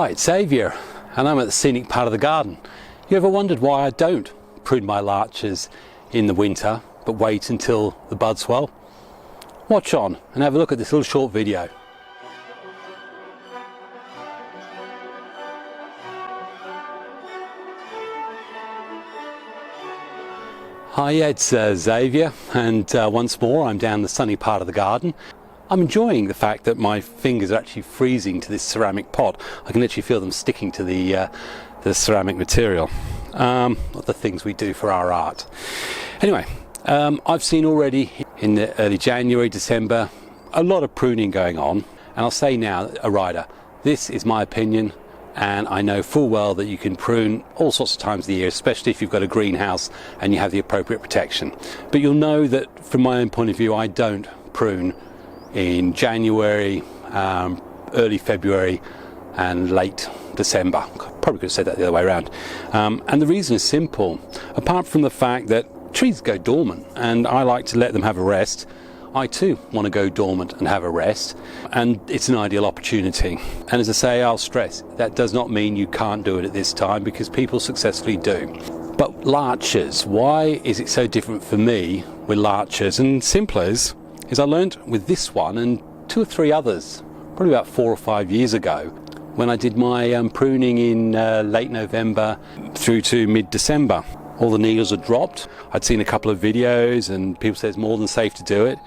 Hi, it's Xavier, and I'm at the scenic part of the garden. You ever wondered why I don't prune my larches in the winter, but wait until the buds swell? Watch on and have a look at this little short video. Hi, it's Xavier, and once more I'm down the sunny part of the garden. I'm enjoying the fact that my fingers are actually freezing to this ceramic pot. I can literally feel them sticking to the ceramic material. The things we do for our art. Anyway, I've seen already in the early January, December, a lot of pruning going on. And I'll say now, a rider, this is my opinion, and I know full well that you can prune all sorts of times of the year, especially if you've got a greenhouse and you have the appropriate protection. But you'll know that from my own point of view, I don't prune in January, early February and late December. Probably could have said that the other way around. And the reason is simple. Apart from the fact that trees go dormant and I like to let them have a rest, I too want to go dormant and have a rest, and it's an ideal opportunity. And as I say, I'll stress, that does not mean you can't do it at this time, because people successfully do. But larches, why is it so different for me with larches? And simple as I learned with this one and two or three others, probably about 4 or 5 years ago, when I did my pruning in late November through to mid-December. All the needles had dropped. I'd seen a couple of videos and people said it's more than safe to do it.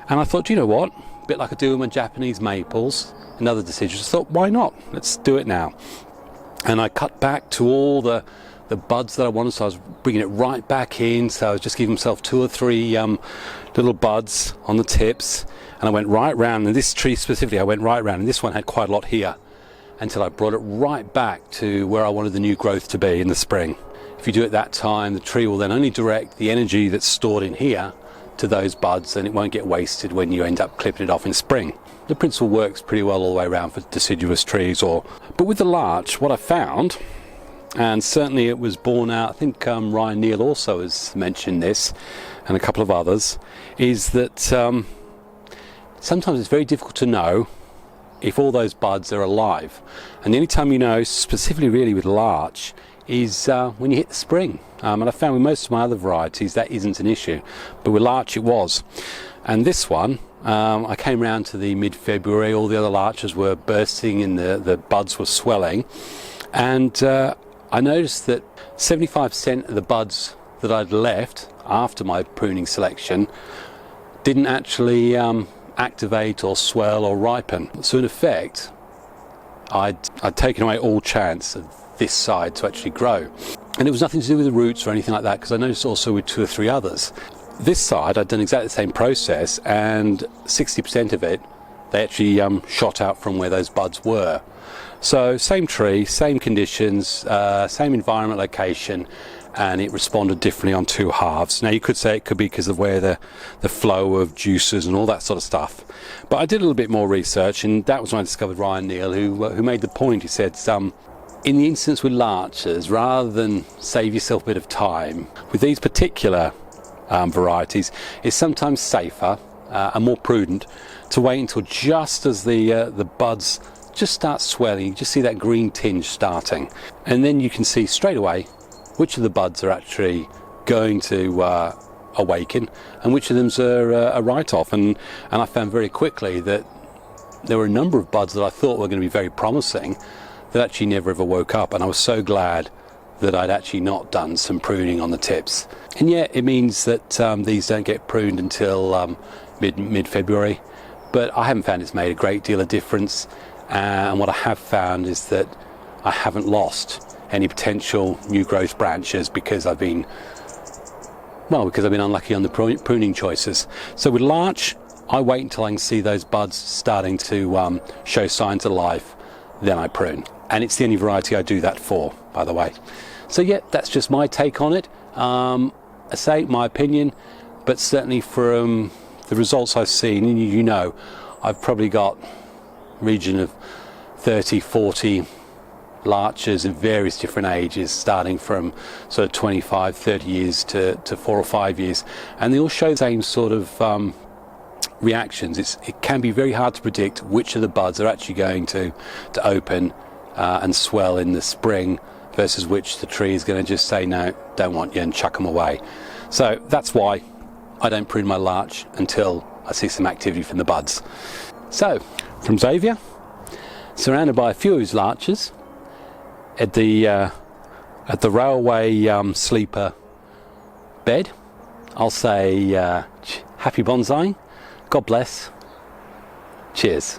And I thought, you know what, a bit like I do with my Japanese maples and other deciduous, I thought, why not? Let's do it now. And I cut back to all the buds that I wanted, so I was bringing it right back in, so I was just giving myself 2 or 3 little buds on the tips, and I went right round, and this tree specifically I went right round, and this one had quite a lot here, until I brought it right back to where I wanted the new growth to be in the spring. If you do it that time, the tree will then only direct the energy that's stored in here to those buds, and it won't get wasted when you end up clipping it off in spring. The principle works pretty well all the way around for deciduous trees. But with the larch, what I found, and certainly it was borne out, I think Ryan Neal also has mentioned this, and a couple of others, is that sometimes it's very difficult to know if all those buds are alive. And the only time you know, specifically really with larch, is when you hit the spring. And I found with most of my other varieties that isn't an issue, but with larch it was. And this one, I came round to the mid-February, all the other larches were bursting and the buds were swelling, and I noticed that 75% of the buds that I'd left after my pruning selection didn't actually activate or swell or ripen. So in effect, I'd taken away all chance of this side to actually grow. And it was nothing to do with the roots or anything like that, because I noticed also with 2 or 3 others. This side, I'd done exactly the same process, and 60% of it, they actually shot out from where those buds were. So same tree, same conditions, same environment, location, and it responded differently on 2 halves. Now you could say it could be because of where the flow of juices and all that sort of stuff. But I did a little bit more research, and that was when I discovered Ryan Neal, who made the point. He said, in the instance with larches, rather than save yourself a bit of time, with these particular varieties, it's sometimes safer and more prudent to wait until just as the buds just start swelling, you just see that green tinge starting, and then you can see straight away which of the buds are actually going to awaken and which of them's a write-off. And I found very quickly that there were a number of buds that I thought were going to be very promising that actually never ever woke up, and I was so glad that I'd actually not done some pruning on the tips. And yet it means that these don't get pruned until mid-February, but I haven't found it's made a great deal of difference. And what I have found is that I haven't lost any potential new growth branches because I've been unlucky on the pruning choices. So with larch, I wait until I can see those buds starting to show signs of life, then I prune. And it's the only variety I do that for, by the way. So yeah, that's just my take on it. I say my opinion, but certainly from the results I've seen, and you know, I've probably got region of 30, 40 larches in various different ages, starting from sort of 25, 30 years to 4 or 5 years, and they all show the same sort of reactions. It can be very hard to predict which of the buds are actually going to open and swell in the spring, versus which the tree is going to just say no, don't want you, and chuck them away. So that's why I don't prune my larch until I see some activity from the buds. So from Xavier, surrounded by a few of his larches, at the railway sleeper bed, I'll say happy bonsaiing, God bless, cheers.